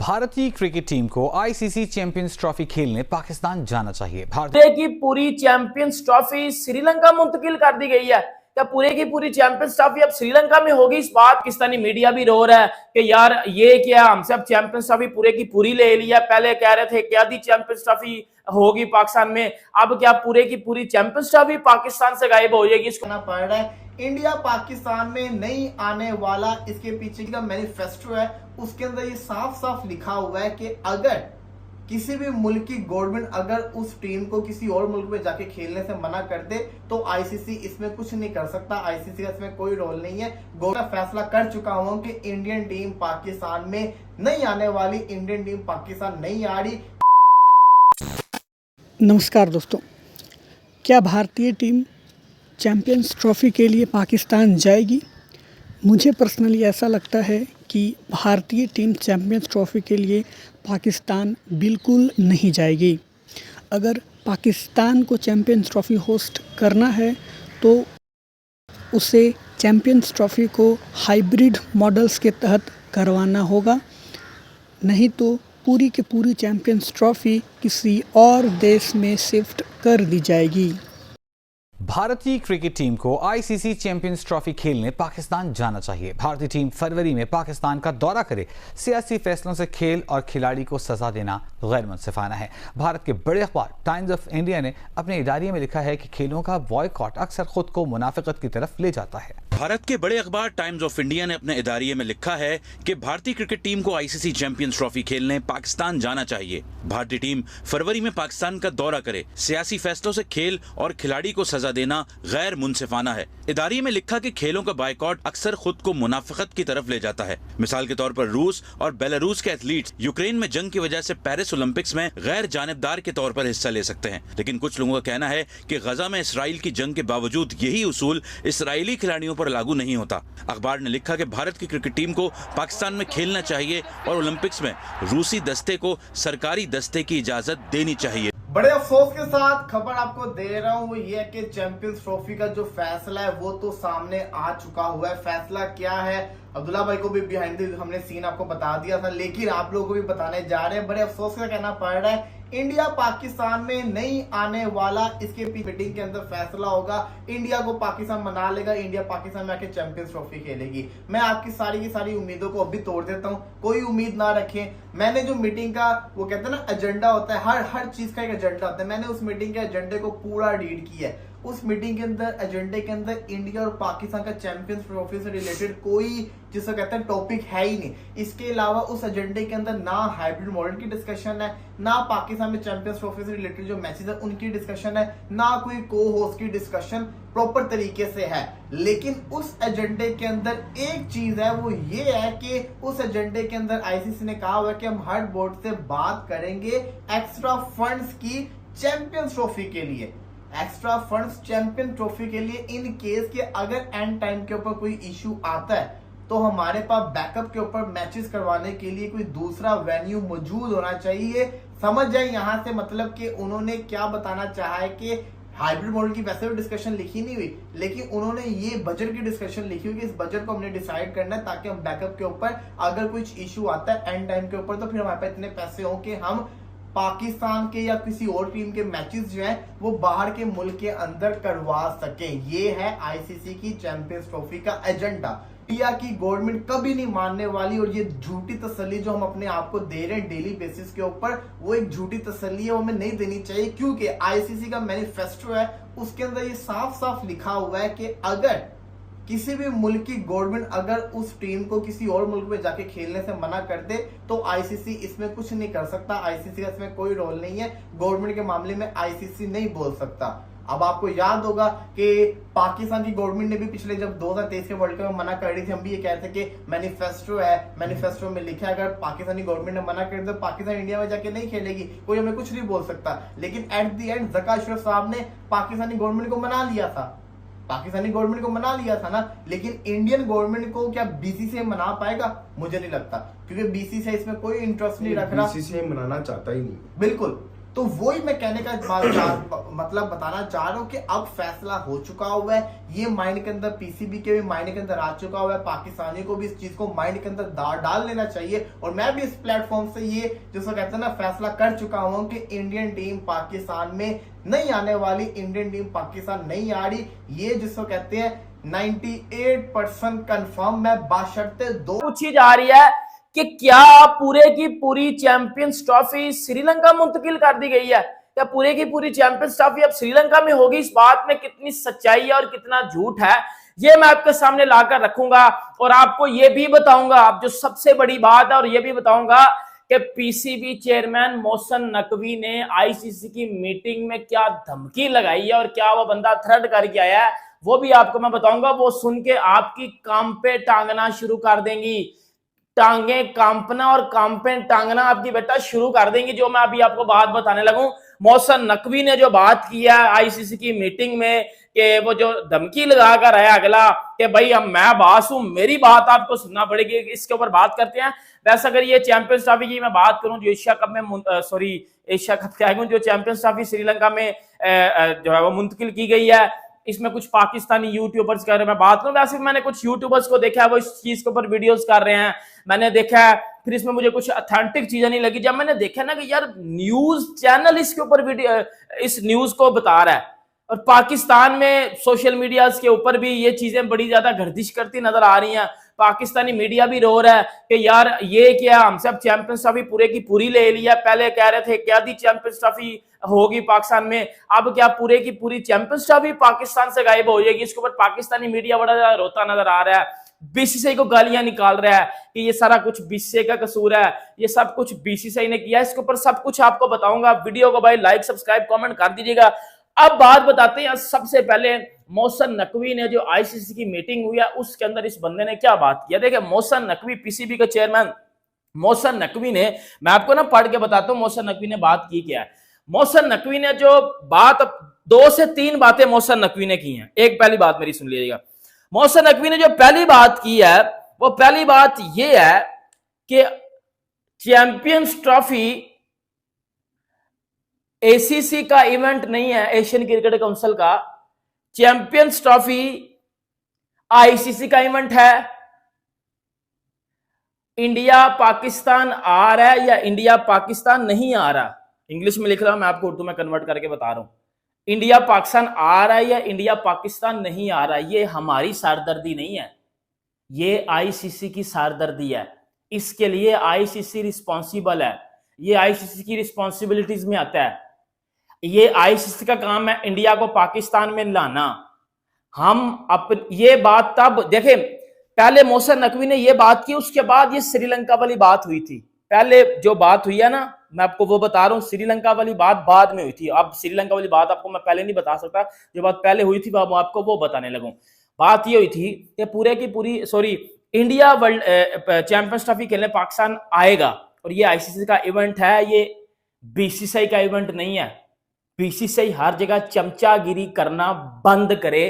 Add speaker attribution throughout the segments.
Speaker 1: भारतीय cricket team को ICC champions trophy खेलने पाकिस्तान जाना चाहिए।
Speaker 2: भारतीय की पूरी चैंपियंस ट्रॉफी श्रीलंका मुंतकिल कर दी गई है। क्या पूरे की पूरी चैंपियंस ट्रॉफी अब श्रीलंका में होगी? इस बात पाकिस्तानी मीडिया भी रो रहा है कि यार ये क्या, हमसे अब चैंपियंस ट्रॉफी पूरे की पूरी ले लिया। पहले कह रहे थे कि आधी चैंपियंस ट्रॉफी होगी पाकिस्तान में, अब क्या पूरे की पूरी चैंपियंस ट्रॉफी पाकिस्तान से गायब हो जाएगी? इसको
Speaker 3: पड़ रहा है इंडिया पाकिस्तान में नहीं आने वाला। इसके पीछे का मैनिफेस्टो है, उसके अंदर ये साफ साफ लिखा हुआ है कि अगर किसी भी मुल्क की गवर्नमेंट अगर उस टीम को किसी और मुल्क में जाके खेलने से मना कर दे तो आईसीसी इसमें कुछ नहीं कर सकता। आईसीसी का इसमें कोई रोल नहीं है। गवर्नमेंट फैसला कर चुका हूं कि इंडियन टीम पाकिस्तान में नहीं आने वाली, इंडियन टीम पाकिस्तान नहीं आ रही।
Speaker 4: नमस्कार दोस्तों, क्या भारतीय टीम चैंपियंस ट्रॉफी के लिए पाकिस्तान जाएगी? मुझे पर्सनली ऐसा लगता है कि भारतीय टीम चैंपियंस ट्रॉफी के लिए पाकिस्तान बिल्कुल नहीं जाएगी। अगर पाकिस्तान को चैंपियंस ट्रॉफी होस्ट करना है तो उसे चैंपियंस ट्रॉफी को हाइब्रिड मॉडल्स के तहत करवाना होगा, नहीं तो पूरी की पूरी चैंपियंस ट्रॉफी किसी और देश में शिफ्ट कर दी जाएगी।
Speaker 1: भारतीय क्रिकेट टीम को आईसीसी चैंपियंस ट्रॉफी खेलने पाकिस्तान जाना चाहिए। भारतीय टीम फरवरी में पाकिस्तान का दौरा करे। सियासी फैसलों से खेल और खिलाड़ी को सजा देना गैर मुनसिफाना है। भारत के बड़े अखबार टाइम्स ऑफ इंडिया ने अपने इदारिये में लिखा है कि खेलों का बॉयकॉट अक्सर खुद को मुनाफिकत की तरफ ले जाता है।
Speaker 5: भारत के बड़े अखबार टाइम्स ऑफ इंडिया ने अपने इदारिये में लिखा है कि भारतीय क्रिकेट टीम को आईसीसी चैंपियंस ट्रॉफी खेलने पाकिस्तान जाना चाहिए। भारतीय टीम फरवरी में पाकिस्तान का दौरा करे। सियासी फैसलों से खेल और खिलाड़ी को सजा देना गैर मुनसिफाना है। इदारिये में लिखा कि खेलों का बायकॉट अक्सर खुद को मुनाफिकत की तरफ ले जाता है। मिसाल के तौर पर रूस और बेलारूस के एथलीट्स यूक्रेन में जंग की वजह से पेरिस ओलंपिक्स में गैर जानिबदार के तौर पर हिस्सा ले सकते हैं, लेकिन कुछ लोगों का कहना है कि गजा में इसराइल की जंग के बावजूद यही उसूल इसराइली खिलाड़ियों पर लागू नहीं होता। अखबार ने लिखा कि भारत की क्रिकेट टीम को पाकिस्तान में खेलना चाहिए और ओलंपिक्स में रूसी दस्ते को सरकारी दस्ते की इजाजत देनी चाहिए।
Speaker 3: बड़े अफसोस के साथ खबर आपको दे रहा हूं, वो ये है कि चैंपियंस ट्रॉफी का जो फैसला है वो तो सामने आ चुका हुआ है। फैसला क्या है, अब्दुल्ला भाई को भी बिहाइंड द हमने सीन आपको बता दिया था, लेकिन आप लोगों को भी बताने जा रहे हैं। बड़े अफसोस का कहना पड़ रहा है इंडिया पाकिस्तान में नहीं आने वाला। इसके मीटिंग के अंदर फैसला होगा, इंडिया को पाकिस्तान मना लेगा, इंडिया पाकिस्तान में आके चैंपियंस ट्रॉफी खेलेगी। मैं आपकी सारी की सारी उम्मीदों को अभी तोड़ देता हूं, कोई उम्मीद ना रखें। मैंने जो मीटिंग का वो कहते हैं ना एजेंडा होता है, हर चीज का एक एजेंडा होता है, मैंने उस मीटिंग के एजेंडे को पूरा रीड किया है। उस मीटिंग के अंदर एजेंडे के अंदर इंडिया और पाकिस्तान का चैंपियंस ट्रॉफी से रिलेटेड कोई जिसे कहते हैं टॉपिक है ही नहीं। इसके अलावा उस एजेंडे के अंदर ना हाइब्रिड मॉडल की डिस्कशन है, ना पाकिस्तान में चैंपियंस ट्रॉफी से रिलेटेड जो मैचेस है उनकी डिस्कशन है, ना कोई को होस्ट की डिस्कशन प्रॉपर तरीके से है। लेकिन उस एजेंडे के अंदर एक चीज है, वो ये है कि उस एजेंडे के अंदर आईसीसी ने कहा हुआ है कि हम हर बोर्ड से बात करेंगे एक्स्ट्रा फंड्स की चैंपियंस ट्रॉफी के लिए। एक्स्ट्रा फंड्स चैंपियन ट्रॉफी के लिए इन केस के अगर एंड टाइम के ऊपर कोई इश्यू आता है तो हमारे पास बैकअप के ऊपर मैचेस करवाने के लिए कोई दूसरा वेन्यू मौजूद होना चाहिए। समझ जाए यहां से मतलब कि उन्होंने क्या बताना चाहा है कि हाइब्रिड मॉडल की वैसे भी डिस्कशन लिखी नहीं हुई, लेकिन उन्होंने ये बजट की डिस्कशन लिखी हुई कि इस बजट को हमने डिसाइड करना है ताकि हम बैकअप के ऊपर अगर कुछ इश्यू आता है एंड टाइम के ऊपर तो फिर हमारे पास इतने पैसे हो कि हम पाकिस्तान के या किसी और टीम के मैचेस जो हैं वो बाहर के मुल्क के अंदर करवा सकें। ये है आईसीसी की चैंपियंस ट्रॉफी का एजेंडा। इंडिया की गवर्नमेंट कभी नहीं मानने वाली, और ये झूठी तसल्ली जो हम अपने आप को दे रहे हैं डेली बेसिस के ऊपर, वो एक झूठी तसल्ली है, वो हमें नहीं देनी चाहिए। क्योंकि आईसीसी का मैनिफेस्टो है, उसके अंदर ये साफ साफ लिखा हुआ है कि अगर किसी भी मुल्क की गवर्नमेंट अगर उस टीम को किसी और मुल्क में जाके खेलने से मना कर दे तो आईसीसी इसमें कुछ नहीं कर सकता। आईसीसी का इसमें कोई रोल नहीं है। गवर्नमेंट के मामले में आईसीसी नहीं बोल सकता। अब आपको याद होगा कि पाकिस्तान की गवर्नमेंट ने भी पिछले जब 2023 के वर्ल्ड कप में मना कर रही थी, हम भी ये कहते थे कि मैनिफेस्टो है, मैनिफेस्टो में लिखा है अगर पाकिस्तानी गवर्नमेंट ने मना कर दिया तो पाकिस्तान इंडिया में जाके नहीं खेलेगी, कोई हमें कुछ नहीं बोल सकता। लेकिन at the end Zaka Ashraf साहब ने पाकिस्तानी गवर्नमेंट को मना लिया था, पाकिस्तानी गवर्नमेंट को मना लिया था ना। लेकिन इंडियन गवर्नमेंट को क्या बीसीसीआई मना पाएगा? मुझे नहीं लगता, क्योंकि बीसीसीआई इसमें कोई इंटरेस्ट नहीं रख रहा।
Speaker 6: बीसीसीआई मनाना चाहता ही नहीं।
Speaker 3: बिल्कुल, तो वही मैं कहने का मतलब बताना चाह रहा हूँ कि अब फैसला हो चुका हुआ है, ये माइंड के अंदर पीसीबी के भी माइंड के अंदर आ चुका हुआ है, पाकिस्तानी को भी इस चीज को माइंड के अंदर डाल लेना चाहिए। और मैं भी इस प्लेटफॉर्म से ये जिसको कहते हैं ना फैसला कर चुका हूँ कि इंडियन टीम पाकिस्तान में नहीं आने वाली, इंडियन टीम पाकिस्तान नहीं आ रही, ये जिसको कहते हैं 98% कंफर्म। मैं बाशर्ते दो
Speaker 2: पूछी जा रही है कि क्या पूरे की पूरी चैंपियंस ट्रॉफी श्रीलंका मुंतकिल कर दी गई है, क्या पूरे की पूरी चैंपियंस ट्रॉफी अब श्रीलंका में होगी? इस बात में कितनी सच्चाई है और कितना झूठ है, ये मैं आपके सामने लाकर रखूंगा। और आपको ये भी बताऊंगा, अब जो सबसे बड़ी बात है, और ये भी बताऊंगा कि पीसीबी चेयरमैन मोहसिन नकवी ने आईसीसी की मीटिंग में क्या धमकी लगाई है और क्या वो बंदा थ्रेट करके आया है, वो भी आपको मैं बताऊंगा। वो सुन के आपकी काम पे टांगना शुरू कर देंगी, टांगे कांपना और कांपे टांगना आपकी बेटा शुरू कर देंगी, जो मैं अभी आपको बात बताने लगूं। मोहसिन नकवी ने जो बात किया आईसीसी की मीटिंग में कि वो जो धमकी लगा कर आया अगला कि भाई अब मैं बास हूं, मेरी बात आपको सुनना पड़ेगी, इसके ऊपर बात करते हैं। वैसे अगर ये चैंपियंस ट्रॉफी की मैं बात करूं जो एशिया कप में एशिया कप क्या है, जो चैंपियंस ट्रॉफी श्रीलंका में जो है वो मुंतकिल की गई है, इसमें कुछ पाकिस्तानी यूट्यूबर्स कर रहे हैं, मैं बात करूं। वैसे मैंने कुछ यूट्यूबर्स को देखा है वो इस चीज के ऊपर वीडियोस कर रहे हैं, मैंने देखा है। फिर इसमें मुझे कुछ ऑथेंटिक चीजें नहीं लगी। जब मैंने देखा ना कि यार न्यूज चैनल इसके ऊपर वीडियो, इस न्यूज को बता रहा है, और पाकिस्तान में सोशल मीडिया के ऊपर भी ये चीजें बड़ी ज्यादा गर्दिश करती नजर आ रही हैं। पाकिस्तानी मीडिया भी रो रहा है कि यार ये क्या, हमसे अब चैंपियंस ट्रॉफी पूरे की पूरी ले लिया, पहले कह रहे थे क्या दी चैंपियंस ट्रॉफी होगी पाकिस्तान में, अब क्या पूरे की पूरी चैंपियंस ट्रॉफी पाकिस्तान से गायब हो जाएगी। इसके ऊपर पाकिस्तानी मीडिया बड़ा ज्यादा रोता नजर आ रहा है, बीसीसीआई को गालियां निकाल रहा है कि ये सारा कुछ बीसीसीआई का कसूर है, ये सब कुछ बीसीसीआई ने किया। इसके ऊपर सब कुछ आपको बताऊंगा। वीडियो को भाई लाइक सब्सक्राइब कमेंट कर दीजिएगा। अब बात बताते हैं, सबसे पहले मोहसिन नकवी ने जो आईसीसी की मीटिंग हुई है उसके अंदर इस बंदे ने क्या बात किया। देखिए मोहसिन नकवी पीसीबी के चेयरमैन मोहसिन नकवी ने, मैं आपको ना पढ़ के बताता हूं मोहसिन नकवी ने बात की क्या है। मोहसिन नकवी ने जो बात, 2 से 3 बातें मोहसिन नकवी ने की हैं। एक पहली बात मेरी सुन लीजिएगा। मोहसिन नकवी ने जो पहली बात की है वो पहली बात यह है कि चैंपियंस ट्रॉफी एसीसी का इवेंट नहीं है, एशियन क्रिकेट काउंसिल का। चैंपियंस ट्रॉफी आईसीसी का इवेंट है। इंडिया पाकिस्तान आ रहा है या इंडिया पाकिस्तान नहीं आ रहा, इंग्लिश में लिख रहा हूं, मैं आपको उर्दू में कन्वर्ट करके बता रहा हूं। इंडिया पाकिस्तान आ रहा है या इंडिया पाकिस्तान नहीं आ रहा, ये हमारी सरदर्दी नहीं है, ये आईसीसी की सरदर्दी है। इसके लिए आईसीसी रिस्पॉन्सिबल है, ये आईसीसी की रिस्पॉन्सिबिलिटीज में आता है। ये आईसीसी का काम है इंडिया को पाकिस्तान में लाना। हम ये बात तब देखें, पहले मोहसिन नकवी ने ये बात की, उसके बाद ये श्रीलंका वाली बात हुई थी। पहले जो बात हुई है ना, मैं आपको वो बता रहा हूं, श्रीलंका वाली बात बाद में हुई थी। अब श्रीलंका वाली बात आपको मैं पहले नहीं बता सकता, जो बात पहले हुई थी मैं आपको वो बताने लगूं। बात ये हुई थी कि पूरे की पूरी इंडिया वर्ल्ड चैंपियंस ट्रॉफी खेलने पाकिस्तान आएगा, और ये आईसीसी का इवेंट है, ये बीसीसीआई का इवेंट नहीं है। बीसीसीआई हर जगह चमचागिरी करना बंद करे।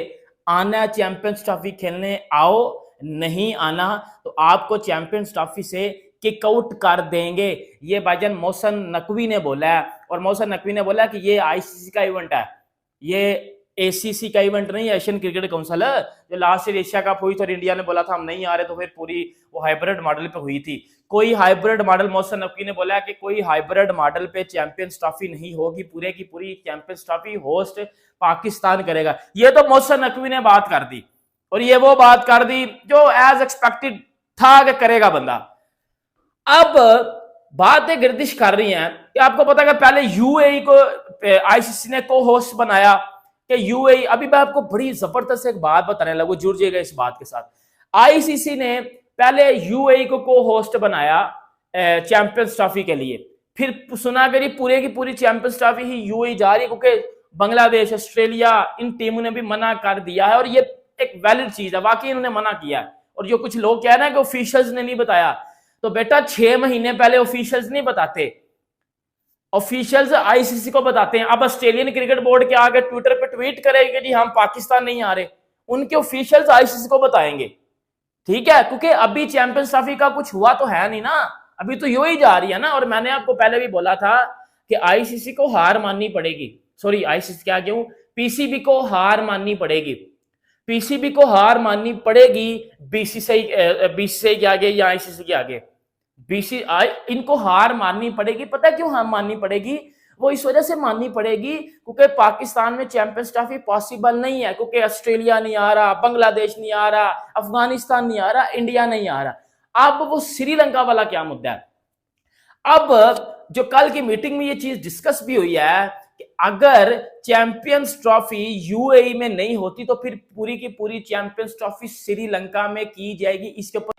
Speaker 2: आना चैंपियंस ट्रॉफी खेलने आओ, नहीं आना तो आपको चैंपियंस ट्रॉफी से किक आउट कर देंगे। ये भाईजान मोहसिन नकवी ने बोला है, और मोहसिन नकवी ने बोला कि ये आईसीसी का इवेंट है, ये एसीसी का इवेंट नहीं है, एशियन क्रिकेट काउंसिल है। जो लास्ट ईयर एशिया कप हुई तो इंडिया ने बोला था हम नहीं आ रहे, तो फिर पूरी वो हाइब्रिड मॉडल पे हुई थी। कोई हाइब्रिड मॉडल, मोहसिन नकवी ने बोला कि कोई हाइब्रिड मॉडल पे चैंपियंस ट्रॉफी नहीं होगी, पूरे की पूरी चैंपियंस ट्रॉफी होस्ट पाकिस्तान करेगा। ये तो मोहसिन नकवी ने बात कर दी, और ये वो बात कर दी जो एज एक्सपेक्टेड था कि करेगा बंदा। अब बातें गर्दिश कर रही हैं कि आपको पता है कि पहले यूएई को आईसीसी ने को होस्ट बनाया कि यूएई, अभी मैं आपको बड़ी जबरदस्त एक बात बताने लगूं, जुड़ जाइएगा इस बात के साथ। आईसीसी ने पहले यूएई को होस्ट बनाया चैंपियंस ट्रॉफी के लिए, फिर सुना करी पूरे की पूरी चैंपियंस ट्रॉफी ही यूएई जा रही है, क्योंकि बांग्लादेश, ऑस्ट्रेलिया, इन टीमों ने भी मना कर दिया है, और ये एक वैलिड चीज है, वाकई इन्होंने मना किया है। और जो कुछ लोग कह रहे हैं कि ऑफिशियल्स ने नहीं बताया, तो बेटा 6 महीने पहले ऑफिशियल्स नहीं बताते, ऑफिशियल्स आईसीसी को बताते हैं। अब ऑस्ट्रेलियन क्रिकेट बोर्ड के आगे ट्विटर पे ट्वीट करेंगे जी हम पाकिस्तान नहीं आ रहे, उनके ऑफिशियल्स आईसीसी को बताएंगे, ठीक है, क्योंकि अभी चैंपियंस ट्रॉफी का कुछ हुआ तो है नहीं ना, अभी तो यूएई जा रही है ना। और मैंने आपको पहले भी बोला था कि आईसीसी को हार माननी पड़ेगी, सॉरी आईसीसी क्या क्यों, पीसीबी को हार माननी पड़ेगी, पीसीबी को हार माननी पड़ेगी बीसीसीआई के आगे या आईसीसी के आगे, बीसीआई इनको हार माननी पड़ेगी। पता है क्यों हार माननी पड़ेगी? वो इस वजह से माननी पड़ेगी क्योंकि पाकिस्तान में चैंपियंस ट्रॉफी पॉसिबल नहीं है, क्योंकि ऑस्ट्रेलिया नहीं आ रहा, बांग्लादेश नहीं आ रहा, अफगानिस्तान नहीं आ रहा, इंडिया नहीं आ रहा। अब वो श्रीलंका वाला क्या मुद्दा है? अब जो कल की मीटिंग में ये चीज डिस्कस भी हुई है कि अगर चैंपियंस ट्रॉफी यूएई में नहीं होती तो फिर पूरी की पूरी चैंपियंस ट्रॉफी श्रीलंका में की जाएगी। इसके ऊपर